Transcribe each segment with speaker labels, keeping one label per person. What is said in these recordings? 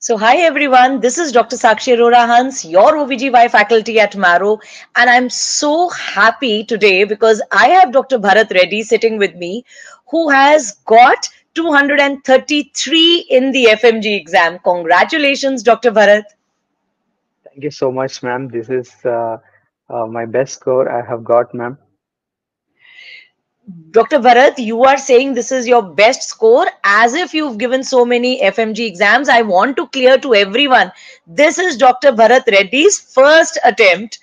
Speaker 1: So, hi everyone, this is Dr. Sakshi Arora Hans, your OBGY faculty at Marrow, and I'm so happy today because I have Dr. Bharat Reddy sitting with me, who has got 233 in the FMG exam. Congratulations, Dr. Bharat.
Speaker 2: Thank you so much, ma'am. This is my best score I have got, ma'am.
Speaker 1: Dr. Bharat, you are saying this is your best score as if you've given so many FMG exams. I want to clear to everyone this is Dr. Bharat Reddy's first attempt.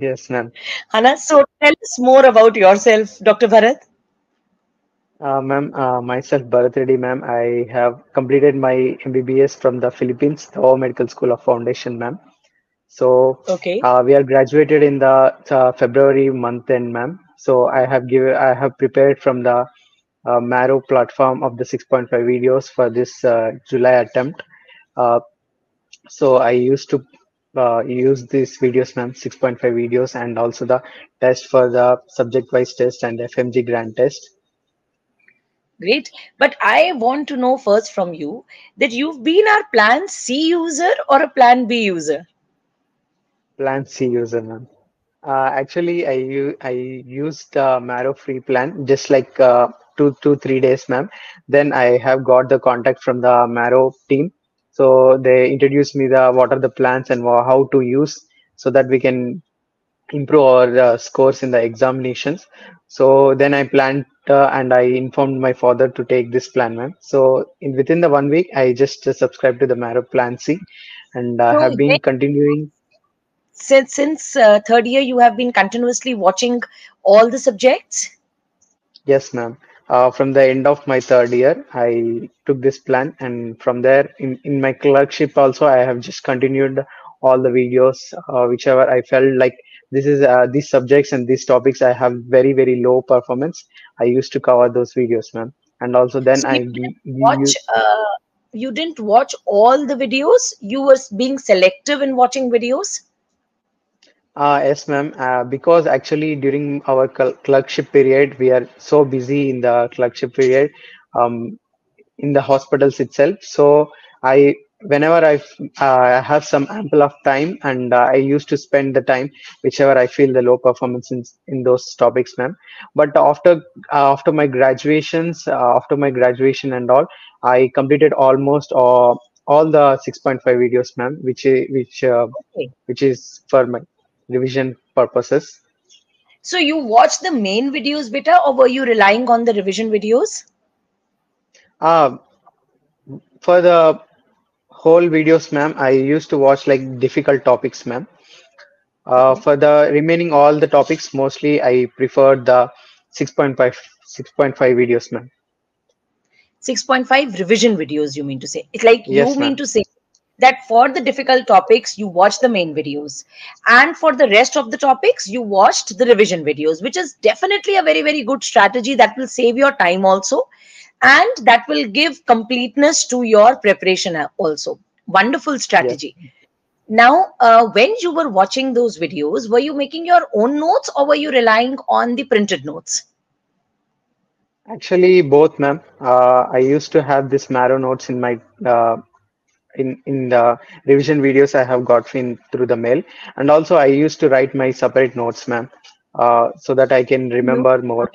Speaker 2: Yes, ma'am.
Speaker 1: Hana, so tell us more about yourself, Dr. Bharat.
Speaker 2: Ma'am, myself, Bharat Reddy, ma'am. I have completed my MBBS from the Philippines, the All Medical School of Foundation, ma'am. So
Speaker 1: Okay.
Speaker 2: we are graduated in the February month end, ma'am. So I have prepared from the Marrow platform of the 6.5 videos for this July attempt. Uh, So I used to use these videos, ma'am, 6.5 videos, and also the test for the subject-wise test and FMG grant test.
Speaker 1: Great. But I want to know first from you that you've been our Plan C user or a Plan B user?
Speaker 2: Plan C user, ma'am. Actually, I used the Marrow free plan just like 3 days, ma'am. Then I have got the contact from the Marrow team. So they introduced me the what are the plans and how to use so that we can improve our scores in the examinations. So then I planned and I informed my father to take this plan, ma'am. So within the 1 week, I just subscribed to the Marrow Plan C and
Speaker 1: So
Speaker 2: have
Speaker 1: when,
Speaker 2: been continuing.
Speaker 1: since third year, you have been continuously watching all the subjects?
Speaker 2: Yes, ma'am. From the end of my third year, I took this plan, and from there, in my clerkship also, I have just continued all the videos, whichever I felt like this is these subjects and these topics I have very low performance. I used to cover those videos, ma'am. And also then
Speaker 1: So you didn't watch all the videos. You were being selective in watching videos.
Speaker 2: Yes, ma'am. Because actually during our clerkship period, we are so busy in the clerkship period. Um, in the hospitals itself. So whenever have some ample of time, and I used to spend the time whichever I feel the low performance in those topics, ma'am. But after my graduations, after my graduation and all, I completed almost all the 6.5 videos, ma'am,
Speaker 1: Okay.
Speaker 2: which is for my revision purposes.
Speaker 1: So you watched the main videos, beta, or were you relying on the revision videos?
Speaker 2: Uh, for the whole videos, ma'am, I used to watch like difficult topics, ma'am.
Speaker 1: Okay.
Speaker 2: For the remaining all the topics, mostly I preferred the 6.5 videos, ma'am.
Speaker 1: 6.5 revision videos, you mean to say? It's like you
Speaker 2: Yes,
Speaker 1: mean
Speaker 2: ma'am.
Speaker 1: to say that for the difficult topics, you watch the main videos. And for the rest of the topics, you watched the revision videos, which is definitely a very good strategy that will save your time also. And that will give completeness to your preparation also. Wonderful
Speaker 2: Yes.
Speaker 1: strategy. Now, when you were watching those videos, were you making your own notes or were you relying on the printed notes?
Speaker 2: Actually, both, ma'am. I used to have this marrow notes in my in the revision videos I have got in through the mail, and also I used to write my separate notes, ma'am, so that I can
Speaker 1: You
Speaker 2: remember more.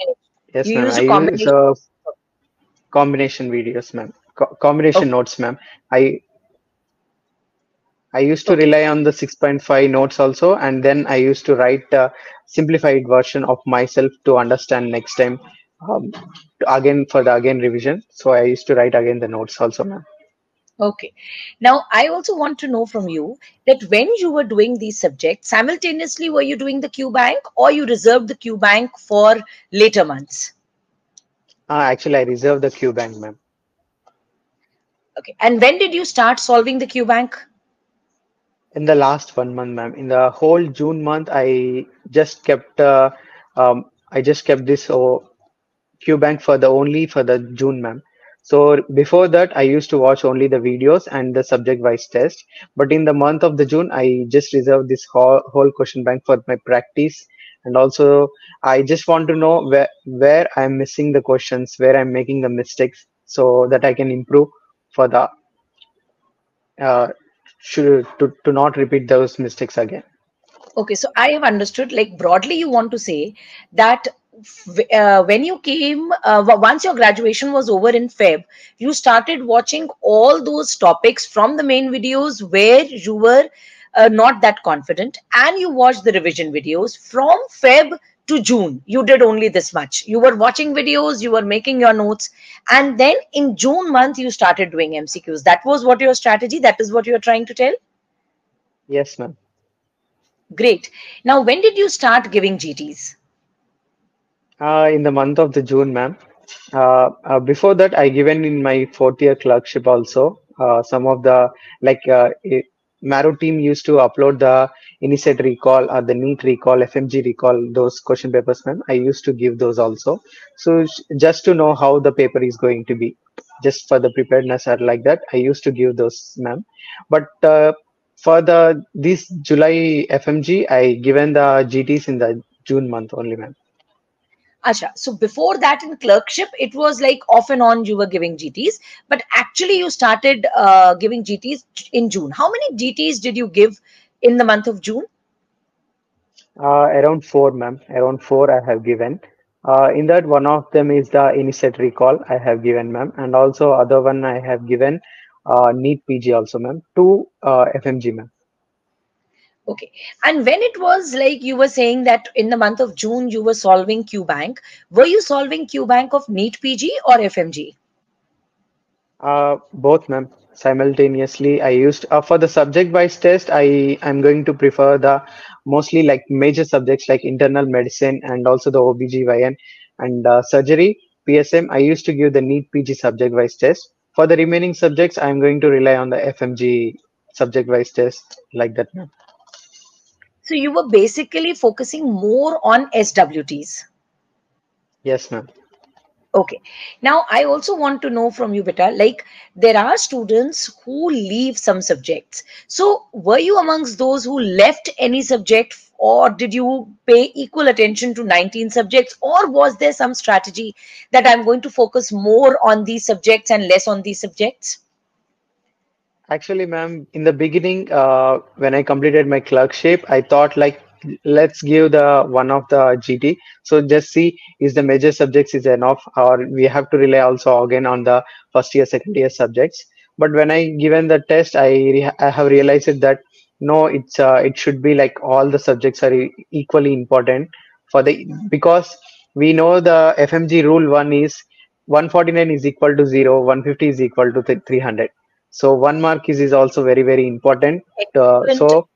Speaker 2: Yes,
Speaker 1: you
Speaker 2: ma'am.
Speaker 1: used
Speaker 2: I
Speaker 1: a
Speaker 2: use
Speaker 1: combination.
Speaker 2: combination videos, ma'am. Combination
Speaker 1: Okay.
Speaker 2: notes, ma'am. I used to
Speaker 1: Okay.
Speaker 2: rely on the 6.5 notes also, and then I used to write a simplified version of myself to understand next time, um, again for the again revision. So I used to write again the notes also, ma'am.
Speaker 1: Okay. Now, I also want to know from you that when you were doing these subjects, simultaneously were you doing the Q bank or you reserved the Q bank for later months?
Speaker 2: Actually, I reserved the Q bank, ma'am.
Speaker 1: Okay. And when did you start solving the Q bank?
Speaker 2: In the last 1 month, ma'am. In the whole June month, I just kept this Q bank for the only for the June, ma'am. So before that, I used to watch only the videos and the subject-wise test. But in the month of the June, I just reserved this whole question bank for my practice. And also, I just want to know where I'm missing the questions, where I'm making the mistakes, so that I can improve for the uh, to not repeat those mistakes again.
Speaker 1: Okay, so I have understood, like broadly, you want to say that when you came, once your graduation was over in Feb, you started watching all those topics from the main videos where you were not that confident, and you watched the revision videos from Feb to June. You did only this much. You were watching videos, you were making your notes, and then in June month, you started doing MCQs. That was what your strategy, that is what you are trying to tell?
Speaker 2: Yes, ma'am.
Speaker 1: Great. Now, when did you start giving GTs?
Speaker 2: In the month of the June, ma'am. Before that, I given in my fourth year clerkship also. Some of the like Maro team used to upload the Initiate recall or the NEET recall, FMG recall, those question papers, ma'am. I used to give those also. So just to know how the paper is going to be, just for the preparedness or like that, I used to give those, ma'am. But for the this July FMG, I given the GTs in the June month only, ma'am.
Speaker 1: Acha. So before that in clerkship, it was like off and on you were giving GTs, but actually you started giving GTs in June. How many GTs did you give in the month of June?
Speaker 2: Around four, ma'am. Around four I have given. In that, one of them is the initiate recall I have given, ma'am, and also other one I have given NEET PG also, ma'am. Two FMG, ma'am.
Speaker 1: Okay. And when it was like you were saying that in the month of June you were solving Q Bank, were you solving Q Bank of NEET PG or FMG?
Speaker 2: Both, ma'am. Simultaneously, I used for the subject-wise test. I'm going to prefer the mostly like major subjects like internal medicine and also the OBGYN and surgery, PSM. I used to give the NEET PG subject-wise test. For the remaining subjects, I'm going to rely on the FMG subject-wise test like that, ma'am.
Speaker 1: So you were basically focusing more on SWTs.
Speaker 2: Yes, ma'am.
Speaker 1: Okay. Now, I also want to know from you, Beta, like there are students who leave some subjects. So, were you amongst those who left any subject, or did you pay equal attention to 19 subjects, or was there some strategy that I'm going to focus more on these subjects and less on these subjects?
Speaker 2: Actually, ma'am, in the beginning, when I completed my clerkship, I thought like let's give the one of the GT. So just see is the major subjects is enough, or we have to rely also again on the first year, second year subjects. But when I given the test, I have realized that no, it should be like all the subjects are equally important for the because we know the FMG rule one is 149 is equal to 0, 150 is equal to 300. So one mark is also very, very important.
Speaker 1: Excellent.
Speaker 2: So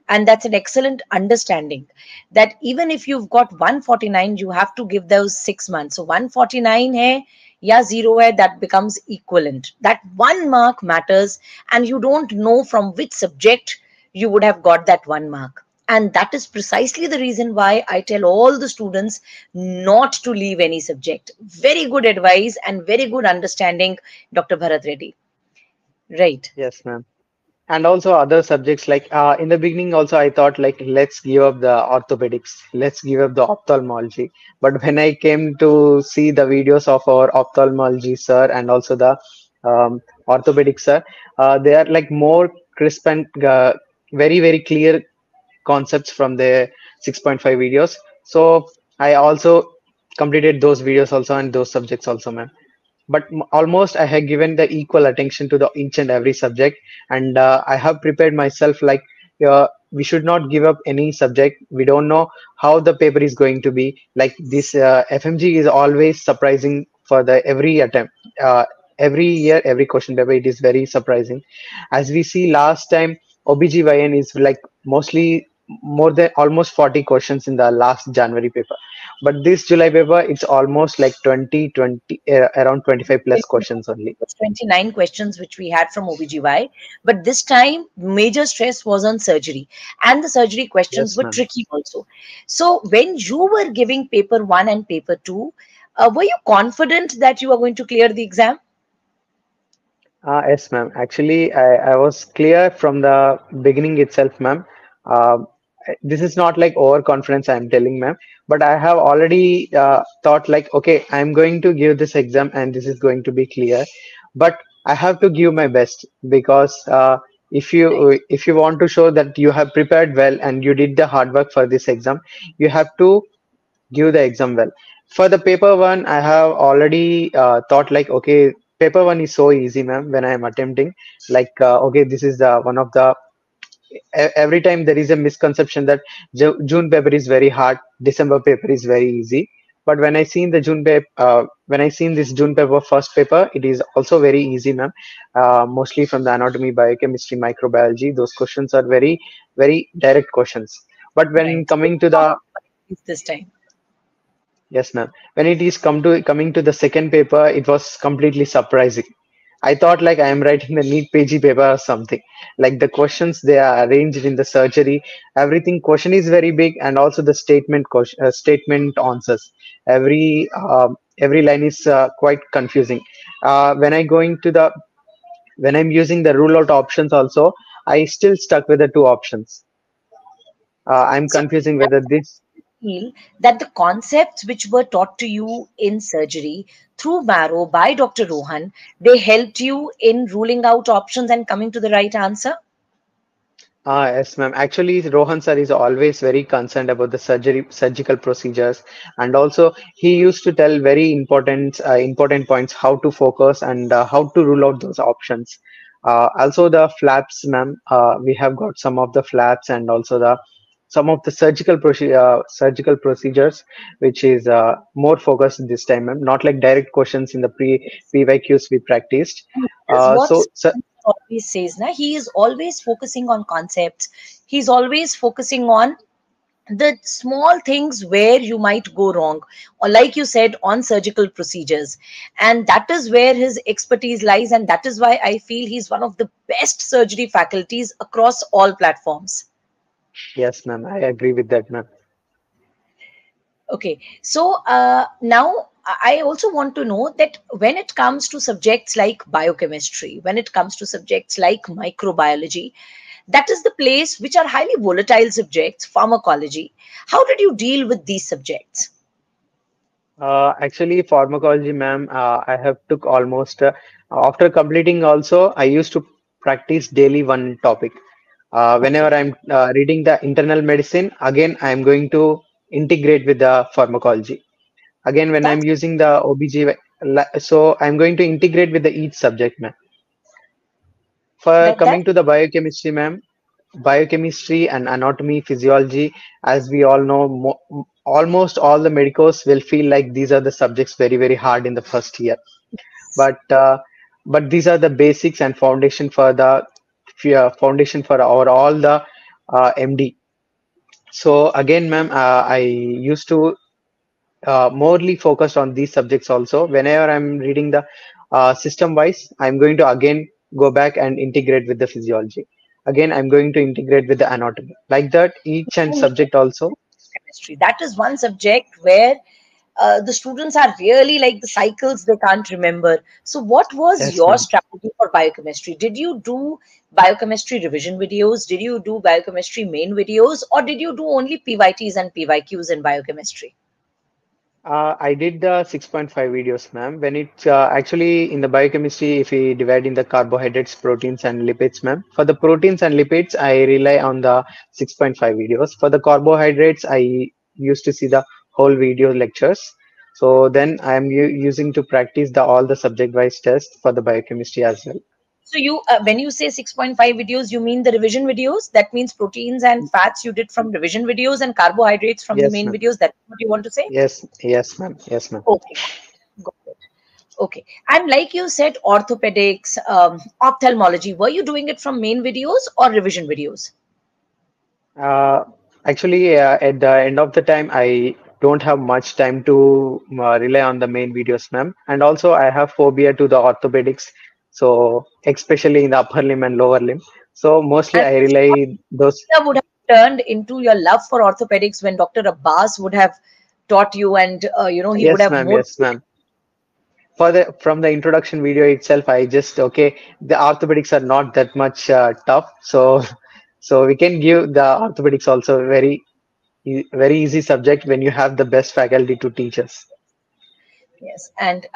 Speaker 1: And that's an excellent understanding that even if you've got 149, you have to give those 6 months. So 149 hai ya 0 hai, that becomes equivalent. That one mark matters, and you don't know from which subject you would have got that one mark. And that is precisely the reason why I tell all the students not to leave any subject. Very good advice and very good understanding, Dr. Bharat Reddy. Right.
Speaker 2: yes, ma'am. And also other subjects like in the beginning also I thought like let's give up the orthopedics, let's give up the ophthalmology. But when I came to see the videos of our ophthalmology sir and also the orthopedic sir, they are like more crisp and very, very clear concepts from the 6.5 videos. So I also completed those videos also and those subjects also, ma'am. But almost I have given the equal attention to the each and every subject, and I have prepared myself like we should not give up any subject. We don't know how the paper is going to be. Like this FMG is always surprising for the every attempt. Every year, every question paper, it is very surprising. As we see last time, OBGYN is like mostly more than almost 40 questions in the last January paper. But this July paper, it's almost like 20, around 25 plus questions only.
Speaker 1: Was 29 questions which we had from OBGY, but this time major stress was on surgery, and the surgery questions
Speaker 2: Yes,
Speaker 1: were
Speaker 2: ma'am.
Speaker 1: tricky also. So when you were giving paper 1 and paper 2, were you confident that you are going to clear the exam?
Speaker 2: Yes, ma'am. Actually, I was clear from the beginning itself, ma'am. Uh, this is not like overconfidence I'm telling, ma'am, but I have already thought like, okay, I'm going to give this exam and this is going to be clear. But I have to give my best because if you want to show that you have prepared well and you did the hard work for this exam, you have to give the exam well. For the paper one, I have already thought like, okay, paper one is so easy, ma'am. When I am attempting, like, okay, this is the one of the every time there is a misconception that June paper is very hard, December paper is very easy. But when I seen the when I seen this June paper first paper, it is also very easy, ma'am. Mostly from the anatomy, biochemistry, microbiology. Those questions are very direct questions. But when
Speaker 1: Right. So
Speaker 2: coming to
Speaker 1: not
Speaker 2: the
Speaker 1: this time.
Speaker 2: Yes, ma'am. When it is coming to the second paper, it was completely surprising. I thought like I am writing the neat pagey paper or something. Like the questions they are arranged in the surgery, everything question is very big, and also the statement answers. Every line is quite confusing. When I going to the when I'm using the rule out options also, I still stuck with the two options. I'm
Speaker 1: So
Speaker 2: confusing
Speaker 1: I
Speaker 2: whether this.
Speaker 1: feel that the concepts which were taught to you in surgery through Marrow by Dr. Rohan, they helped you in ruling out options and coming to the right answer.
Speaker 2: Yes, ma'am. Actually, Rohan sir is always very concerned about the surgical procedures, and also he used to tell very important points how to focus and how to rule out those options. Also, the flaps, ma'am. We have got some of the flaps and also the some of the surgical procedures, which is more focused this time, ma'am. Not like direct questions in the PYQs we practiced.
Speaker 1: Is what
Speaker 2: So, sir,
Speaker 1: always says, na, he is always focusing on concepts. He's always focusing on the small things where you might go wrong, or like you said, on surgical procedures. And that is where his expertise lies. And that is why I feel he's one of the best surgery faculties across all platforms.
Speaker 2: yes, ma'am. I agree with that, ma'am.
Speaker 1: Okay, so now I also want to know that when it comes to subjects like biochemistry, when it comes to subjects like microbiology, that is the place which are highly volatile subjects, pharmacology. How did you deal with these subjects?
Speaker 2: Actually, pharmacology, ma'am, I have took almost after completing also, I used to practice daily one topic. Whenever
Speaker 1: Okay,
Speaker 2: I'm reading the internal medicine, again, I'm going to integrate with the pharmacology. Again, when I'm
Speaker 1: that's
Speaker 2: using the so I'm going to integrate with the each subject, ma'am. For
Speaker 1: that
Speaker 2: coming to the biochemistry, ma'am, biochemistry and anatomy, physiology, as we all know, almost all the medicos will feel like these are the subjects very hard in the first year. But these are the basics and foundation for our all the MD. So again, ma'am, I used to morely focused on these subjects also. Whenever I'm reading the system wise, I'm going to again go back and integrate with the physiology. Again, I'm going to integrate with the anatomy. Like that, each and subject also.
Speaker 1: chemistry. That is one subject where the students are really like the cycles they can't remember. So, what was
Speaker 2: Yes,
Speaker 1: your
Speaker 2: ma'am.
Speaker 1: strategy for biochemistry? Did you do biochemistry revision videos? Did you do biochemistry main videos? Or did you do only PYTs and PYQs in biochemistry?
Speaker 2: I did the 6.5 videos, ma'am. When it's actually in the biochemistry, if we divide in the carbohydrates, proteins, and lipids, ma'am. For the proteins and lipids, I rely on the 6.5 videos. For the carbohydrates, I used to see the whole video lectures. So then I am using to practice the all the subject-wise tests for the biochemistry as well.
Speaker 1: So, when you say 6.5 videos, you mean the revision videos? That means proteins and fats you did from revision videos and carbohydrates from the
Speaker 2: Yes,
Speaker 1: main
Speaker 2: ma'am.
Speaker 1: videos. That's what you want to say?
Speaker 2: Yes, ma'am. Yes, ma'am.
Speaker 1: Okay, got it. Okay. And like you said, orthopedics, ophthalmology, were you doing it from main videos or revision videos?
Speaker 2: Uh, Actually, at the end of the time, I don't have much time to rely on the main videos, ma'am. And also, I have phobia to the orthopedics, so especially in the upper limb and lower limb. So mostly,
Speaker 1: And
Speaker 2: I
Speaker 1: this
Speaker 2: rely those.
Speaker 1: would have turned into your love for orthopedics when Dr. Abbas would have taught you, and he would
Speaker 2: Yes,
Speaker 1: have
Speaker 2: ma'am. Yes,
Speaker 1: motivated.
Speaker 2: ma'am. For the from the introduction video itself, I just okay. The orthopedics are not that much tough, so so we can give the orthopedics also very easy subject when you have the best faculty to teach us.
Speaker 1: Yes, and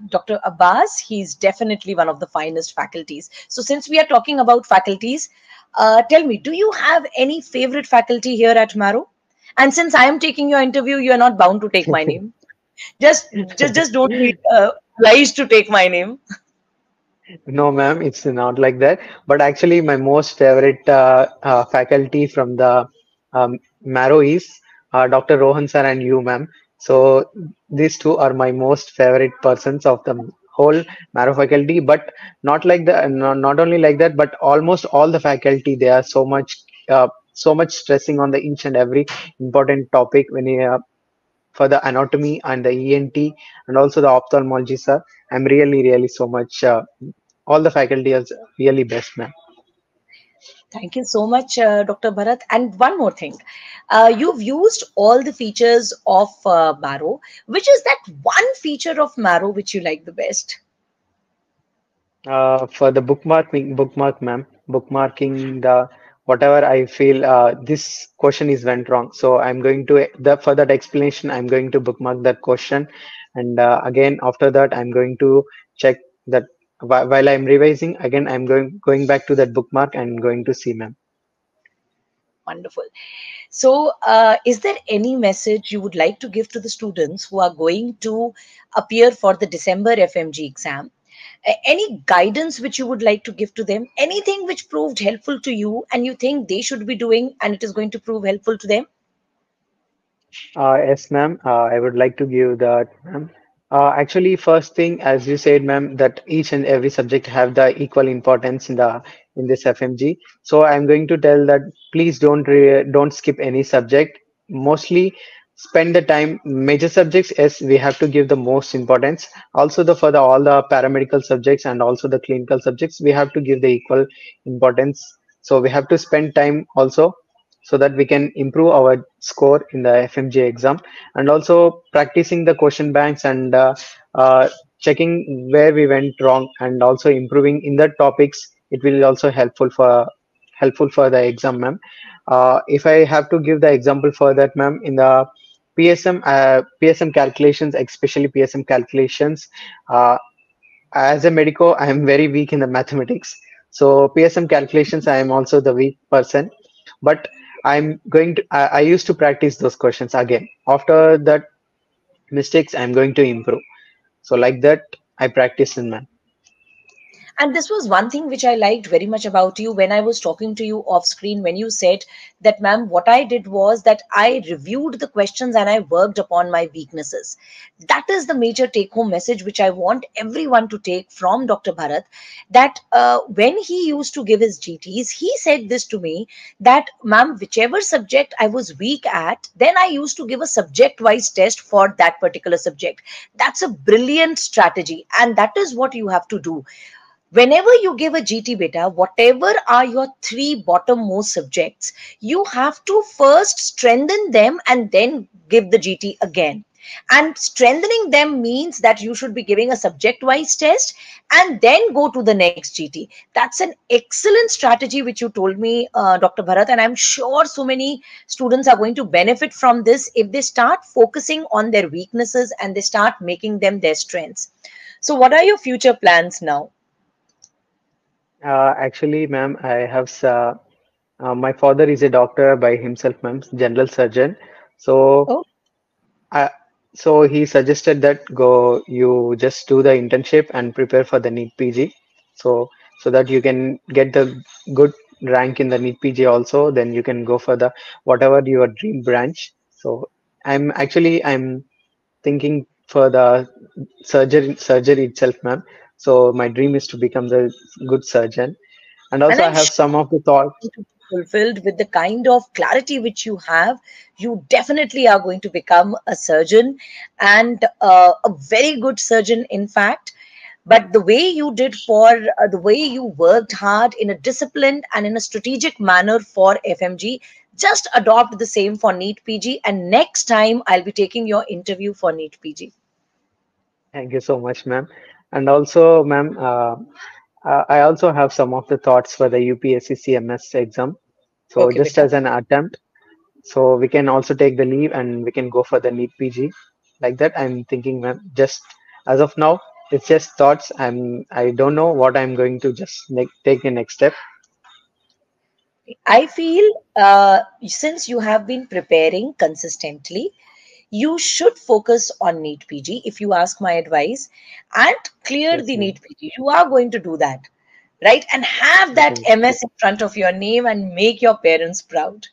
Speaker 1: Dr. Abbas, he's definitely one of the finest faculties. So, since we are talking about faculties, tell me, do you have any favorite faculty here at Maro? And since I am taking your interview, you are not bound to take my name. Just don't be obliged to take my name.
Speaker 2: No, ma'am, it's not like that. But actually, my most favorite faculty from the Marrow is Dr. Rohan sir and you, ma'am. So these two are my most favorite persons of the whole Marrow faculty. But not like the not only like that, but almost all the faculty they are so much stressing on the each and every important topic when you, for the anatomy and the ENT and also the ophthalmology, sir. I'm really so much. All the faculty is really best, man.
Speaker 1: Thank you so much, Dr. Bharat. And one more thing, you've used all the features of Marrow. Which is that one feature of Marrow which you like the best?
Speaker 2: For the bookmark, ma'am, bookmarking the whatever I feel this question is went wrong. So I'm going to the for that explanation, I'm going to bookmark that question, and again after that, I'm going to check that while I'm revising again, I'm going back to that bookmark and going to see, ma'am.
Speaker 1: Wonderful. So, is there any message you would like to give to the students who are going to appear for the December FMG exam? Any guidance which you would like to give to them? Anything which proved helpful to you and you think they should be doing and it is going to prove helpful to them?
Speaker 2: Yes, ma'am. I would like to give that, ma'am. Actually, first thing, as you said, ma'am, that each and every subject have the equal importance in the in this FMG. So I'm going to tell that please don't skip any subject. Mostly spend the time. Major subjects, yes, we have to give the most importance. Also, the for the all the paramedical subjects and also the clinical subjects, we have to give the equal importance. So we have to spend time also so that we can improve our score in the FMG exam and also practicing the question banks and checking where we went wrong and also improving in the topics. It will also helpful for the exam, ma'am. If I have to give the example for that, ma'am, in the PSM calculations, especially PSM calculations, uh, as a medico, I am very weak in the mathematics. So PSM calculations, I am also the weak person. But I used to practice those questions again. After that mistakes, I'm going to improve. So like that, I practice in math.
Speaker 1: And this was one thing which I liked very much about you when I was talking to you off screen, when you said that, ma'am, what I did was that I reviewed the questions and I worked upon my weaknesses. That is the major take home message which I want everyone to take from Dr. Bharat. That when he used to give his GTs, he said this to me that, ma'am, whichever subject I was weak at, then I used to give a subject wise test for that particular subject. That's a brilliant strategy. And that is what you have to do whenever you give a GT beta, whatever are your three bottom-most subjects, you have to first strengthen them and then give the GT again. And strengthening them means that you should be giving a subject wise test and then go to the next GT. That's an excellent strategy which you told me, Dr. Bharat. And I'm sure so many students are going to benefit from this if they start focusing on their weaknesses and they start making them their strengths. So, what are your future plans now?
Speaker 2: Actually, ma'am, my father is a doctor by himself, ma'am, general surgeon. So
Speaker 1: Oh,
Speaker 2: Uh, so he suggested that go you just do the internship and prepare for the NEET PG. So so that you can get the good rank in the NEET PG also, then you can go for the whatever your dream branch. So I'm thinking for the surgery itself, ma'am. So my dream is to become the good surgeon. And
Speaker 1: and
Speaker 2: also I
Speaker 1: I'm
Speaker 2: have
Speaker 1: sure
Speaker 2: some of the thoughts.
Speaker 1: to be fulfilled with the kind of clarity which you have, you definitely are going to become a surgeon and a very good surgeon, in fact. But the way you did for the way you worked hard in a disciplined and in a strategic manner for FMG, just adopt the same for NEET PG. And next time, I'll be taking your interview for NEET PG.
Speaker 2: Thank you so much, ma'am. And also, ma'am, I also have some of the thoughts for the UPSC CMS exam. So
Speaker 1: Okay,
Speaker 2: just
Speaker 1: beta.
Speaker 2: as an attempt, so we can also take the leave and we can go for the NEET PG. Like that, I'm thinking, ma'am, just As of now, it's just thoughts. I don't know what I'm going to just take a next step.
Speaker 1: I feel since you have been preparing consistently, you should focus on NEET PG if you ask my advice and clear
Speaker 2: Yes,
Speaker 1: the
Speaker 2: ma'am.
Speaker 1: NEET PG. You are going to do that, right? And have that
Speaker 2: Definitely.
Speaker 1: MS in front of your name and make your parents proud.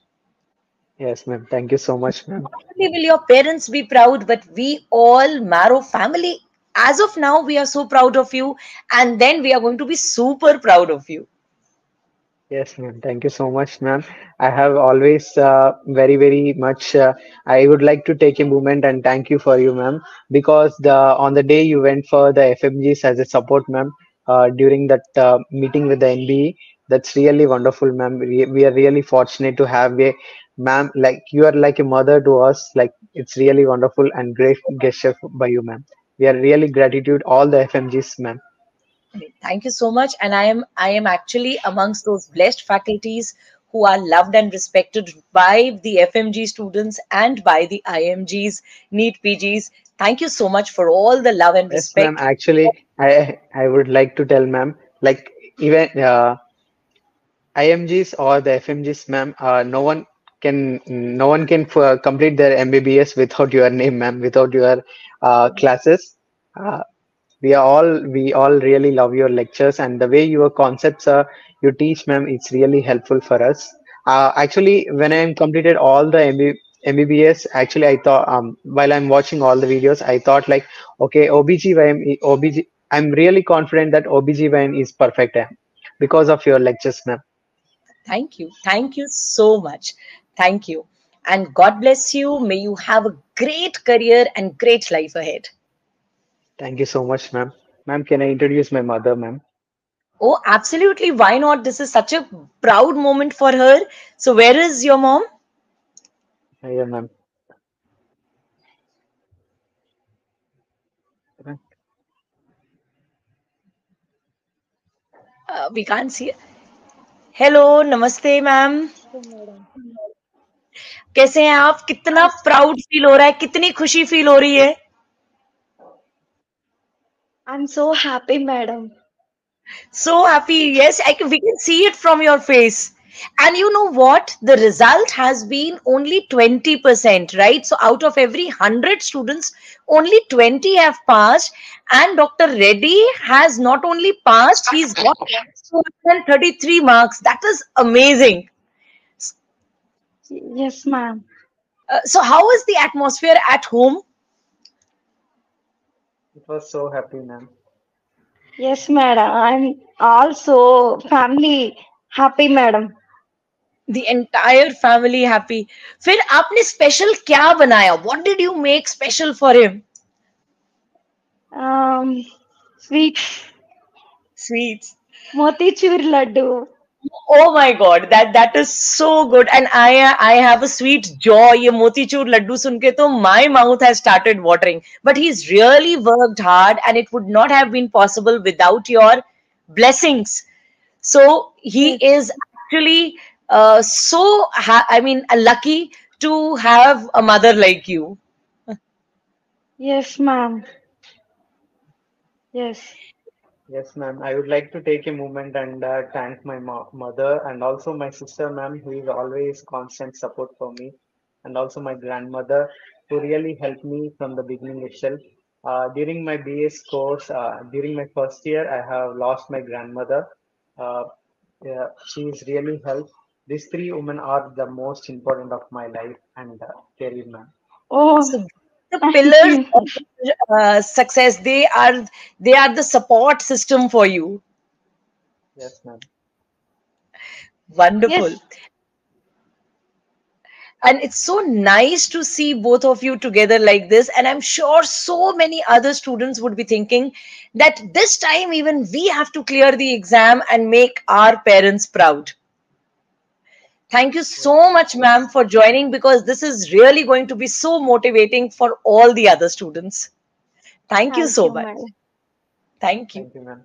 Speaker 2: Yes, ma'am. Thank you so much, ma'am.
Speaker 1: Not only will your parents be proud, but we all, Marrow family, as of now, we are so proud of you. And then we are going to be super proud of you.
Speaker 2: Yes, ma'am. Thank you so much, ma'am. I have always very, very much. I would like to take a moment and thank you for you, ma'am, because the on the day you went for the FMGs as a support, ma'am, during that meeting with the NBE, that's really wonderful, ma'am. We are really fortunate to have a ma'am like you are like a mother to us. Like it's really wonderful and great gesture by you, ma'am. We are really gratitude all the FMGs, ma'am.
Speaker 1: Thank you so much. And I am actually amongst those blessed faculties who are loved and respected by the FMG students and by the IMGs, NEET PGs. Thank you so much for all the love and
Speaker 2: Yes, ma'am.
Speaker 1: respect.
Speaker 2: Actually, I would like to tell, ma'am, like even IMGs or the FMGs, ma'am, no one can complete their MBBS without your name, ma'am, without your classes. Uh, we all really love your lectures and the way your concepts you teach, ma'am, it's really helpful for us. Actually, when I completed all the MBBS, actually I thought while I'm watching all the videos, I thought like, okay, I'm really confident that OBGYN is perfect because of your lectures, ma'am.
Speaker 1: Thank you. Thank you so much. Thank you. And God bless you. May you have a great career and great life ahead.
Speaker 2: Thank you so much, ma'am. Ma'am, can I introduce my mother, ma'am?
Speaker 1: Oh, absolutely. Why not? This is such a proud moment for her. So, where is your mom?
Speaker 2: Yeah, ma'am.
Speaker 1: We can't see. Hello नमस्ते ma'am
Speaker 3: नमस्ते madam.
Speaker 1: कैसे हैं आप कितना
Speaker 3: I'm
Speaker 1: proud feel हो रहा है कितनी खुशी फील हो रही है
Speaker 3: I'm so happy, madam.
Speaker 1: so happy yes we can see it from your face and you know what the result has been only 20% right so out of every 100 students only 20 have passed and Dr. Reddy has not only passed he's got 233 marks that is amazing
Speaker 3: Yes, ma'am.
Speaker 1: so how is the atmosphere at home
Speaker 2: It was so happy, ma'am.
Speaker 3: Yes, madam. I'm also family happy, madam.
Speaker 1: the entire family happy फिर आपने special क्या बनाया what did you make special for him
Speaker 3: Sweets,
Speaker 1: sweets
Speaker 3: motichur laddu.
Speaker 1: oh my god that is so good and I have a sweet joy ये मोतीचूर लड्डू सुन के तो my mouth has started watering but he's really worked hard and it would not have been possible without your blessings so he
Speaker 3: Yes,
Speaker 1: is actually I mean lucky to have a mother like you.
Speaker 3: yes, ma'am. Yes.
Speaker 2: Yes, ma'am. I would like to take a moment and thank my mother and also my sister, ma'am, who is always constant support for me, and also my grandmother, who really helped me from the beginning itself. During my BS course, during my first year, I have lost my grandmother. Uh, yeah, she is really helped. These three women are the most important of my life and career, ma'am.
Speaker 3: Oh,
Speaker 1: So the
Speaker 3: thank
Speaker 1: pillars
Speaker 3: you.
Speaker 1: of success, they are the support system for you.
Speaker 2: Yes, ma'am.
Speaker 1: Wonderful.
Speaker 3: Yes,
Speaker 1: And it's so nice to see both of you together like this. And I'm sure so many other students would be thinking that this time even we have to clear the exam and make our parents proud. Thank you
Speaker 2: Yes,
Speaker 1: so
Speaker 2: ma'am.
Speaker 1: much, ma'am, for joining because this is really going to be so motivating for all the other students. Thank you
Speaker 3: thank
Speaker 1: so
Speaker 3: you,
Speaker 1: much.
Speaker 3: madam.
Speaker 1: Thank you.
Speaker 2: Thank you, ma'am.